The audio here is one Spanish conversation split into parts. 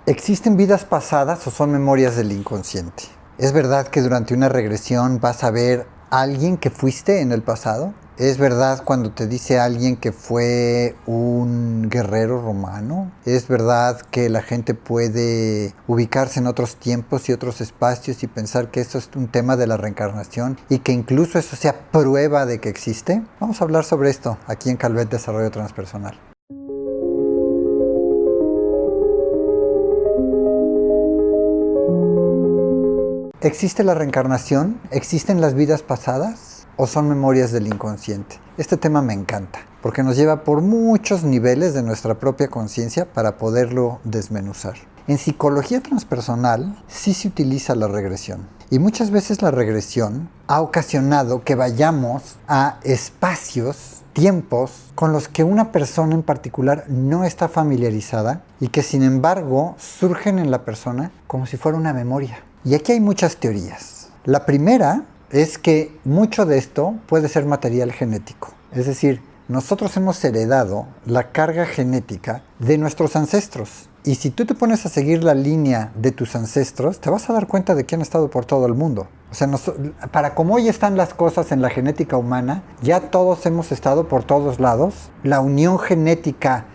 ¿Existen vidas pasadas o son memorias del inconsciente? ¿Es verdad que durante una regresión vas a ver a alguien que fuiste en el pasado? ¿Es verdad cuando te dice alguien que fue un guerrero romano? ¿Es verdad que la gente puede ubicarse en otros tiempos y otros espacios y pensar que eso es un tema de la reencarnación y que incluso eso sea prueba de que existe? Vamos a hablar sobre esto aquí en Calvet Desarrollo Transpersonal. ¿Existe la reencarnación? ¿Existen las vidas pasadas? ¿O son memorias del inconsciente? Este tema me encanta, porque nos lleva por muchos niveles de nuestra propia conciencia para poderlo desmenuzar. En psicología transpersonal sí se utiliza la regresión. Y muchas veces la regresión ha ocasionado que vayamos a espacios, tiempos, con los que una persona en particular no está familiarizada y que sin embargo surgen en la persona como si fuera una memoria. Y aquí hay muchas teorías. La primera es que mucho de esto puede ser material genético. Es decir, nosotros hemos heredado la carga genética de nuestros ancestros. Y si tú te pones a seguir la línea de tus ancestros, te vas a dar cuenta de que han estado por todo el mundo. O sea, para como hoy están las cosas en la genética humana, ya todos hemos estado por todos lados. La unión genética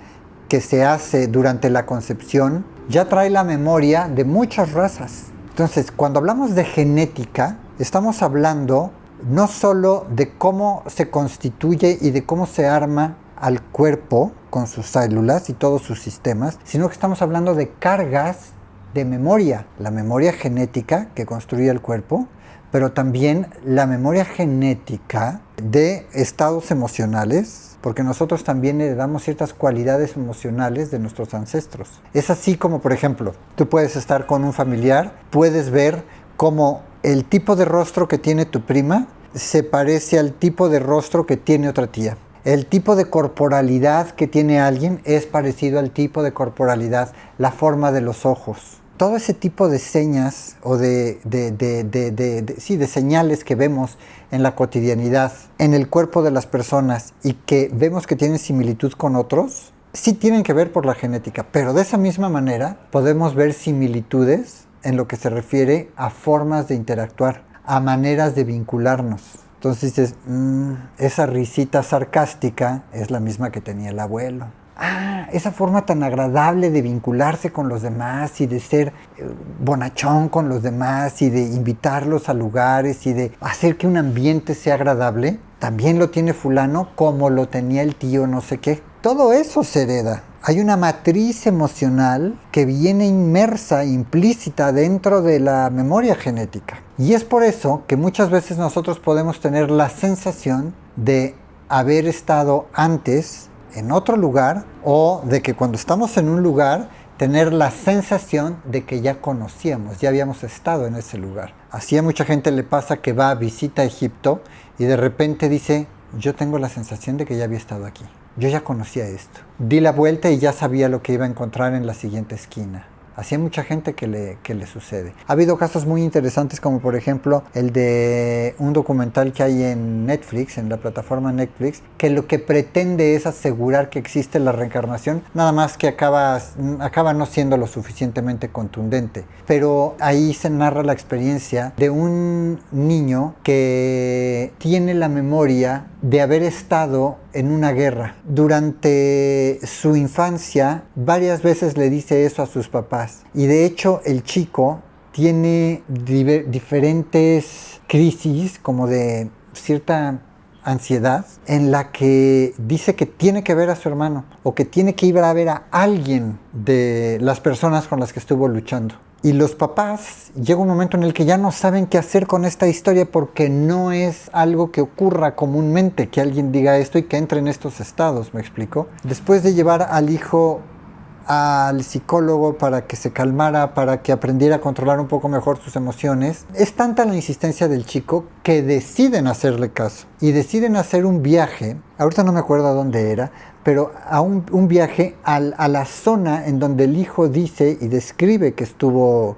que se hace durante la concepción ya trae la memoria de muchas razas. Entonces, cuando hablamos de genética, estamos hablando no solo de cómo se constituye y de cómo se arma al cuerpo con sus células y todos sus sistemas, sino que estamos hablando de cargas de memoria. La memoria genética que construye el cuerpo, pero también la memoria genética de estados emocionales, porque nosotros también heredamos ciertas cualidades emocionales de nuestros ancestros. Es así como, por ejemplo, tú puedes estar con un familiar, puedes ver cómo el tipo de rostro que tiene tu prima se parece al tipo de rostro que tiene otra tía. El tipo de corporalidad que tiene alguien es parecido al tipo de corporalidad, la forma de los ojos. Todo ese tipo de señas o de señales que vemos en la cotidianidad, en el cuerpo de las personas y que vemos que tienen similitud con otros, sí tienen que ver por la genética, pero de esa misma manera podemos ver similitudes en lo que se refiere a formas de interactuar, a maneras de vincularnos. Entonces dices, esa risita sarcástica es la misma que tenía el abuelo. Esa forma tan agradable de vincularse con los demás y de ser bonachón con los demás y de invitarlos a lugares y de hacer que un ambiente sea agradable, también lo tiene fulano como lo tenía el tío no sé qué. Todo eso se hereda. Hay una matriz emocional que viene inmersa, implícita dentro de la memoria genética. Y es por eso que muchas veces nosotros podemos tener la sensación de haber estado antes en otro lugar o de que cuando estamos en un lugar tener la sensación de que ya conocíamos, ya habíamos estado en ese lugar. Así a mucha gente le pasa que va a visita a Egipto y de repente dice, yo tengo la sensación de que ya había estado aquí. Yo ya conocía esto. Di la vuelta y ya sabía lo que iba a encontrar en la siguiente esquina. Así hay mucha gente que le sucede. Ha habido casos muy interesantes como por ejemplo el de un documental que hay en Netflix, en la plataforma Netflix, que lo que pretende es asegurar que existe la reencarnación, nada más que acaba no siendo lo suficientemente contundente. Pero ahí se narra la experiencia de un niño que tiene la memoria de haber estado en una guerra. Durante su infancia, varias veces le dice eso a sus papás. Y de hecho, el chico tiene diferentes crisis, como de cierta ansiedad, en la que dice que tiene que ver a su hermano, o que tiene que ir a ver a alguien de las personas con las que estuvo luchando. Y los papás, llega un momento en el que ya no saben qué hacer con esta historia porque no es algo que ocurra comúnmente, que alguien diga esto y que entre en estos estados, ¿me explico? Después de llevar al hijo al psicólogo para que se calmara, para que aprendiera a controlar un poco mejor sus emociones, es tanta la insistencia del chico que deciden hacerle caso y deciden hacer un viaje, ahorita no me acuerdo a dónde era, pero a un viaje a la zona en donde el hijo dice y describe que estuvo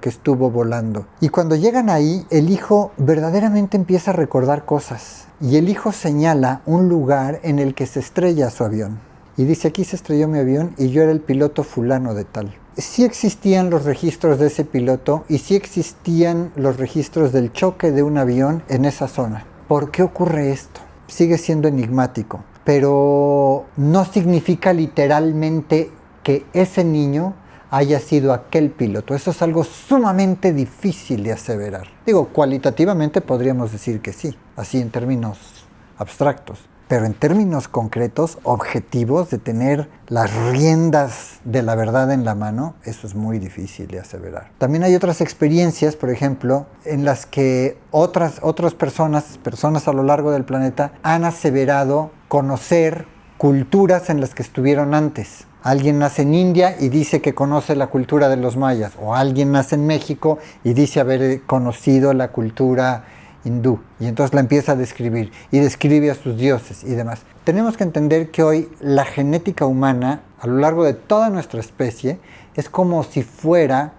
volando. Y cuando llegan ahí, el hijo verdaderamente empieza a recordar cosas. Y el hijo señala un lugar en el que se estrella su avión. Y dice, aquí se estrelló mi avión y yo era el piloto fulano de tal. sí existían los registros de ese piloto y sí existían los registros del choque de un avión en esa zona. ¿Por qué ocurre esto? Sigue siendo enigmático, pero no significa literalmente que ese niño haya sido aquel piloto. Eso es algo sumamente difícil de aseverar. Digo, cualitativamente podríamos decir que sí, así en términos abstractos. Pero en términos concretos, objetivos, de tener las riendas de la verdad en la mano, eso es muy difícil de aseverar. También hay otras experiencias, por ejemplo, en las que otras personas a lo largo del planeta, han aseverado conocer culturas en las que estuvieron antes. Alguien nace en India y dice que conoce la cultura de los mayas, o alguien nace en México y dice haber conocido la cultura hindú, y entonces la empieza a describir y describe a sus dioses y demás. Tenemos que entender que hoy la genética humana, a lo largo de toda nuestra especie, es como si fuera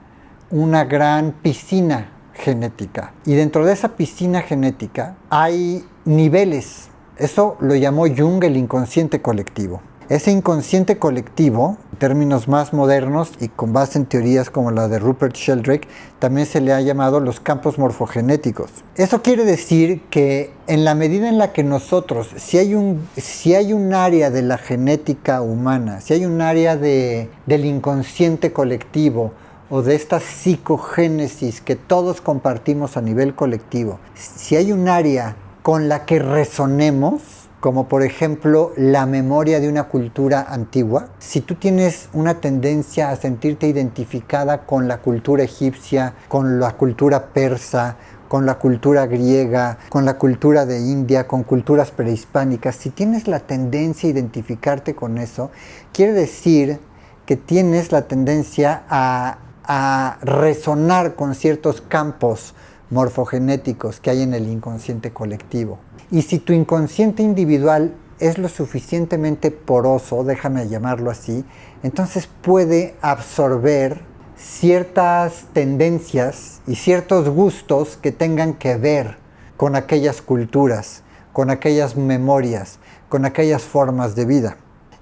una gran piscina genética, y dentro de esa piscina genética hay niveles. Eso lo llamó Jung el inconsciente colectivo. Ese inconsciente colectivo, en términos más modernos y con base en teorías como la de Rupert Sheldrake, también se le ha llamado los campos morfogenéticos. Eso quiere decir que en la medida en la que nosotros, si hay un área de la genética humana, si hay un área del inconsciente colectivo o de esta psicogénesis que todos compartimos a nivel colectivo, si hay un área con la que resonemos, como por ejemplo la memoria de una cultura antigua, si tú tienes una tendencia a sentirte identificada con la cultura egipcia, con la cultura persa, con la cultura griega, con la cultura de India, con culturas prehispánicas, si tienes la tendencia a identificarte con eso, quiere decir que tienes la tendencia a resonar con ciertos campos morfogenéticos que hay en el inconsciente colectivo. Y si tu inconsciente individual es lo suficientemente poroso, déjame llamarlo así, entonces puede absorber ciertas tendencias y ciertos gustos que tengan que ver con aquellas culturas, con aquellas memorias, con aquellas formas de vida.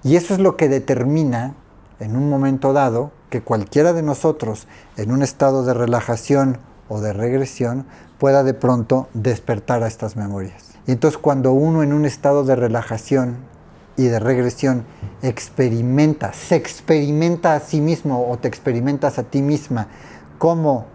Y eso es lo que determina, en un momento dado, que cualquiera de nosotros, en un estado de relajación o de regresión, pueda de pronto despertar a estas memorias. Y entonces cuando uno en un estado de relajación y de regresión se experimenta a sí mismo o te experimentas a ti misma como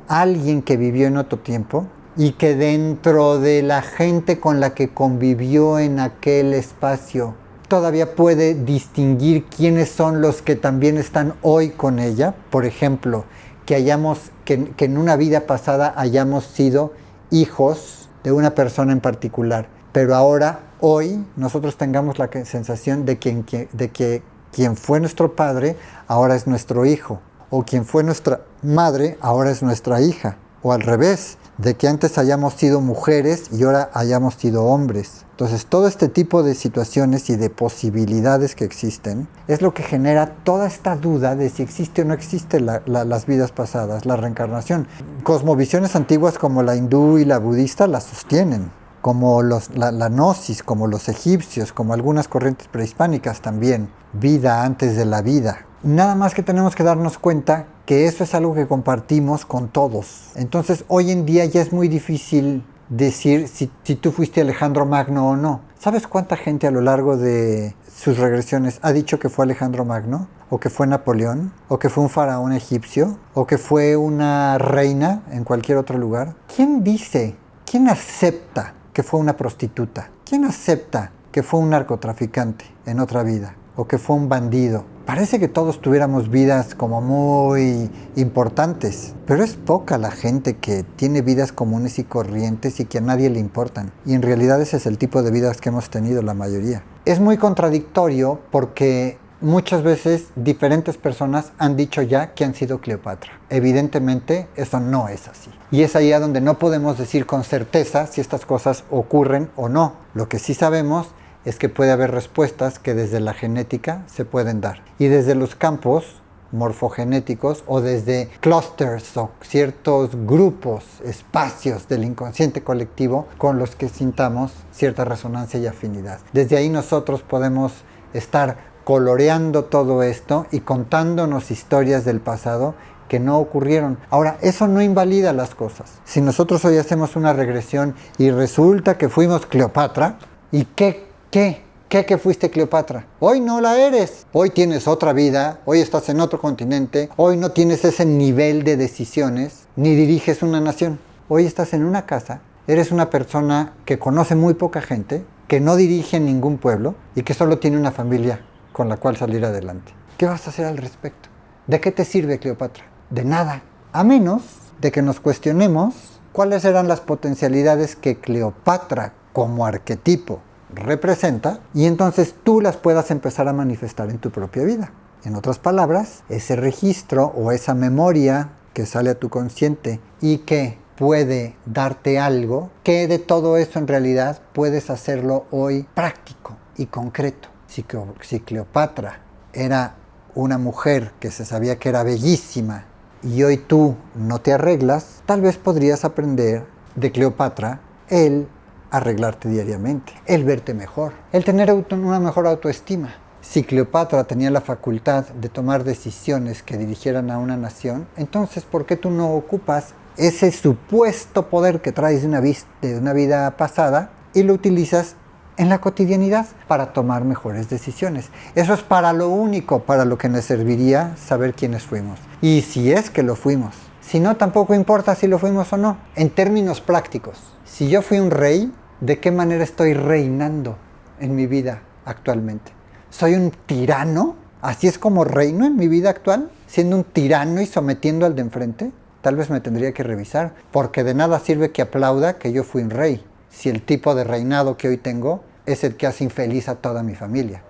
alguien que vivió en otro tiempo y que dentro de la gente con la que convivió en aquel espacio todavía puede distinguir quiénes son los que también están hoy con ella. Por ejemplo, que en una vida pasada hayamos sido hijos de una persona en particular, pero ahora, hoy, nosotros tengamos la sensación de que quien fue nuestro padre ahora es nuestro hijo, o quien fue nuestra madre ahora es nuestra hija, o al revés, de que antes hayamos sido mujeres y ahora hayamos sido hombres. Entonces, todo este tipo de situaciones y de posibilidades que existen es lo que genera toda esta duda de si existe o no existe las vidas pasadas, la reencarnación. Cosmovisiones antiguas como la hindú y la budista la sostienen, como la gnosis, como los egipcios, como algunas corrientes prehispánicas también, vida antes de la vida. Nada más que tenemos que darnos cuenta que eso es algo que compartimos con todos. Entonces, hoy en día ya es muy difícil decir si tú fuiste Alejandro Magno o no. ¿Sabes cuánta gente a lo largo de sus regresiones ha dicho que fue Alejandro Magno? ¿O que fue Napoleón? ¿O que fue un faraón egipcio? ¿O que fue una reina en cualquier otro lugar? ¿Quién dice? ¿Quién acepta que fue una prostituta? ¿Quién acepta que fue un narcotraficante en otra vida? ¿O que fue un bandido? Parece que todos tuviéramos vidas como muy importantes, pero es poca la gente que tiene vidas comunes y corrientes y que a nadie le importan. Y en realidad ese es el tipo de vidas que hemos tenido la mayoría. Es muy contradictorio porque muchas veces diferentes personas han dicho ya que han sido Cleopatra. Evidentemente eso no es así. Y es ahí a donde no podemos decir con certeza si estas cosas ocurren o no. Lo que sí sabemos es que puede haber respuestas que desde la genética se pueden dar. Y desde los campos morfogenéticos o desde clusters o ciertos grupos, espacios del inconsciente colectivo con los que sintamos cierta resonancia y afinidad. Desde ahí nosotros podemos estar coloreando todo esto y contándonos historias del pasado que no ocurrieron. Ahora, eso no invalida las cosas. Si nosotros hoy hacemos una regresión y resulta que fuimos Cleopatra, ¿y qué que fuiste Cleopatra? Hoy no la eres. Hoy tienes otra vida, hoy estás en otro continente, hoy no tienes ese nivel de decisiones, ni diriges una nación. Hoy estás en una casa, eres una persona que conoce muy poca gente, que no dirige ningún pueblo y que solo tiene una familia con la cual salir adelante. ¿Qué vas a hacer al respecto? ¿De qué te sirve Cleopatra? De nada. A menos de que nos cuestionemos cuáles eran las potencialidades que Cleopatra como arquetipo representa y entonces tú las puedas empezar a manifestar en tu propia vida. En otras palabras, ese registro o esa memoria que sale a tu consciente y que puede darte algo, que de todo eso en realidad puedes hacerlo hoy práctico y concreto. Si Cleopatra era una mujer que se sabía que era bellísima y hoy tú no te arreglas, tal vez podrías aprender de Cleopatra el arreglarte diariamente, el verte mejor, el tener una mejor autoestima. Si Cleopatra tenía la facultad de tomar decisiones que dirigieran a una nación, entonces ¿por qué tú no ocupas ese supuesto poder que traes de una vida pasada y lo utilizas en la cotidianidad para tomar mejores decisiones? Eso es para lo único para lo que nos serviría saber quiénes fuimos. Y si es que lo fuimos. Si no, tampoco importa si lo fuimos o no. En términos prácticos, si yo fui un rey, ¿de qué manera estoy reinando en mi vida actualmente? ¿Soy un tirano? ¿Así es como reino en mi vida actual? ¿Siendo un tirano y sometiendo al de enfrente? Tal vez me tendría que revisar, porque de nada sirve que aplauda que yo fui un rey, si el tipo de reinado que hoy tengo es el que hace infeliz a toda mi familia.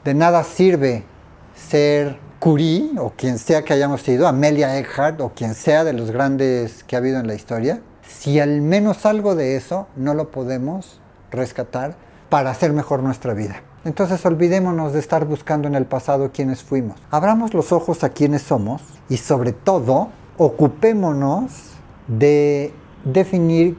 De nada sirve ser Curie, o quien sea que hayamos sido, Amelia Earhart, o quien sea de los grandes que ha habido en la historia, si al menos algo de eso no lo podemos rescatar para hacer mejor nuestra vida. Entonces olvidémonos de estar buscando en el pasado quiénes fuimos. Abramos los ojos a quiénes somos y sobre todo ocupémonos de definir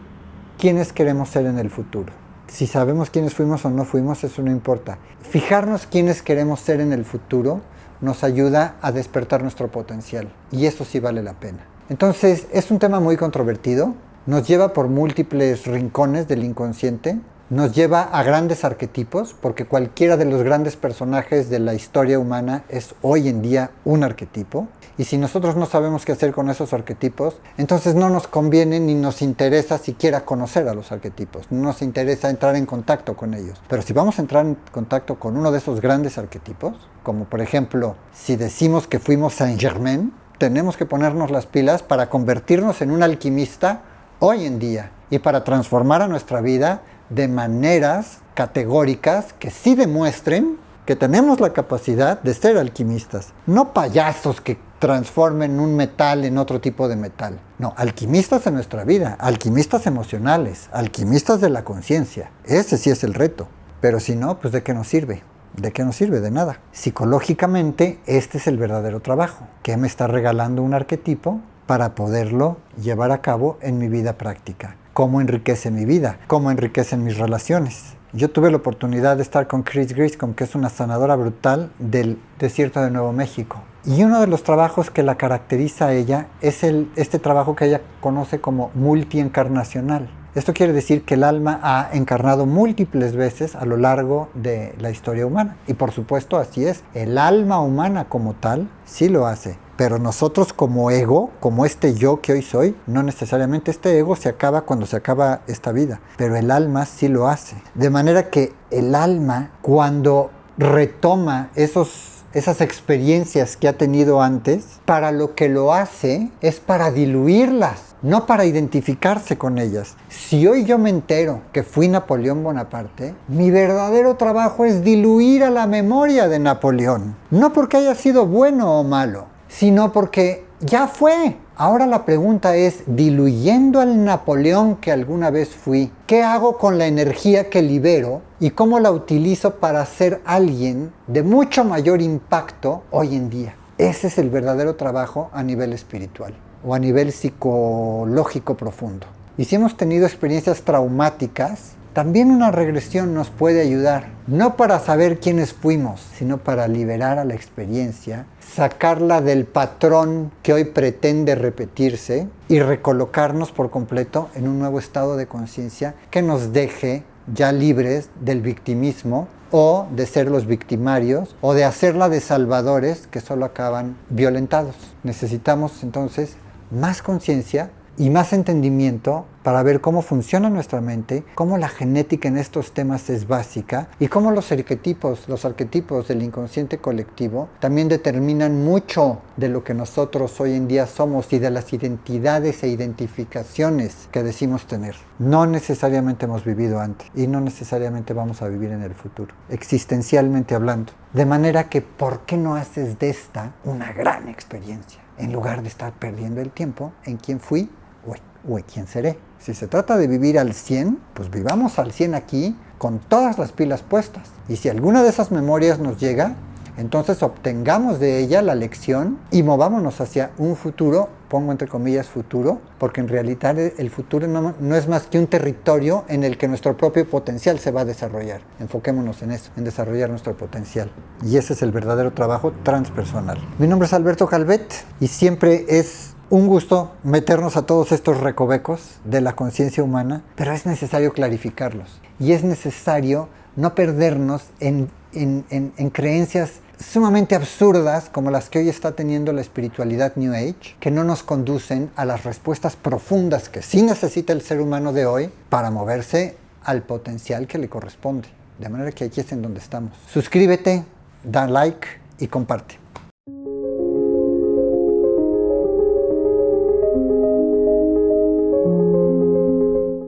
quiénes queremos ser en el futuro. Si sabemos quiénes fuimos o no fuimos, eso no importa. Fijarnos quiénes queremos ser en el futuro nos ayuda a despertar nuestro potencial y eso sí vale la pena. Entonces es un tema muy controvertido, nos lleva por múltiples rincones del inconsciente, nos lleva a grandes arquetipos, porque cualquiera de los grandes personajes de la historia humana es hoy en día un arquetipo. Y si nosotros no sabemos qué hacer con esos arquetipos, entonces no nos conviene ni nos interesa siquiera conocer a los arquetipos. No nos interesa entrar en contacto con ellos. Pero si vamos a entrar en contacto con uno de esos grandes arquetipos, como por ejemplo, si decimos que fuimos Saint-Germain, tenemos que ponernos las pilas para convertirnos en un alquimista hoy en día y para transformar a nuestra vida de maneras categóricas que sí demuestren que tenemos la capacidad de ser alquimistas. No payasos que transformen un metal en otro tipo de metal. No, alquimistas en nuestra vida, alquimistas emocionales, alquimistas de la conciencia. Ese sí es el reto. Pero si no, pues ¿de qué nos sirve? ¿De qué nos sirve? De nada. Psicológicamente, este es el verdadero trabajo. ¿Qué me está regalando un arquetipo para poderlo llevar a cabo en mi vida práctica? ¿Cómo enriquece mi vida? ¿Cómo enriquecen mis relaciones? Yo tuve la oportunidad de estar con Chris Griscom, que es una sanadora brutal del desierto de Nuevo México. Y uno de los trabajos que la caracteriza a ella es este trabajo que ella conoce como multiencarnacional. Esto quiere decir que el alma ha encarnado múltiples veces a lo largo de la historia humana. Y por supuesto así es. El alma humana como tal sí lo hace. Pero nosotros como ego, como este yo que hoy soy, no necesariamente este ego se acaba cuando se acaba esta vida. Pero el alma sí lo hace. De manera que el alma, cuando retoma esas experiencias que ha tenido antes, para lo que lo hace es para diluirlas, no para identificarse con ellas. Si hoy yo me entero que fui Napoleón Bonaparte, mi verdadero trabajo es diluir a la memoria de Napoleón. No porque haya sido bueno o malo, sino porque ya fue. Ahora la pregunta es, diluyendo al Napoleón que alguna vez fui, ¿qué hago con la energía que libero y cómo la utilizo para ser alguien de mucho mayor impacto hoy en día? Ese es el verdadero trabajo a nivel espiritual o a nivel psicológico profundo. Y si hemos tenido experiencias traumáticas, También una regresión nos puede ayudar, no para saber quiénes fuimos, sino para liberar a la experiencia, sacarla del patrón que hoy pretende repetirse y recolocarnos por completo en un nuevo estado de conciencia que nos deje ya libres del victimismo o de ser los victimarios o de hacerla de salvadores que solo acaban violentados. Necesitamos entonces más conciencia y más entendimiento para ver cómo funciona nuestra mente, cómo la genética en estos temas es básica y cómo los arquetipos del inconsciente colectivo también determinan mucho de lo que nosotros hoy en día somos y de las identidades e identificaciones que decimos tener. No necesariamente hemos vivido antes y no necesariamente vamos a vivir en el futuro, existencialmente hablando. De manera que, ¿por qué no haces de esta una gran experiencia? En lugar de estar perdiendo el tiempo en quién fui o en quién seré. Si se trata de vivir al 100, pues vivamos al 100 aquí con todas las pilas puestas. Y si alguna de esas memorias nos llega, entonces obtengamos de ella la lección y movámonos hacia un futuro, pongo entre comillas futuro, porque en realidad el futuro no es más que un territorio en el que nuestro propio potencial se va a desarrollar. Enfoquémonos en eso, en desarrollar nuestro potencial. Y ese es el verdadero trabajo transpersonal. Mi nombre es Alberto Calvet y siempre es un gusto meternos a todos estos recovecos de la conciencia humana, pero es necesario clarificarlos. Y es necesario no perdernos en creencias sumamente absurdas como las que hoy está teniendo la espiritualidad New Age, que no nos conducen a las respuestas profundas que sí necesita el ser humano de hoy para moverse al potencial que le corresponde. De manera que aquí es en donde estamos. Suscríbete, da like y comparte.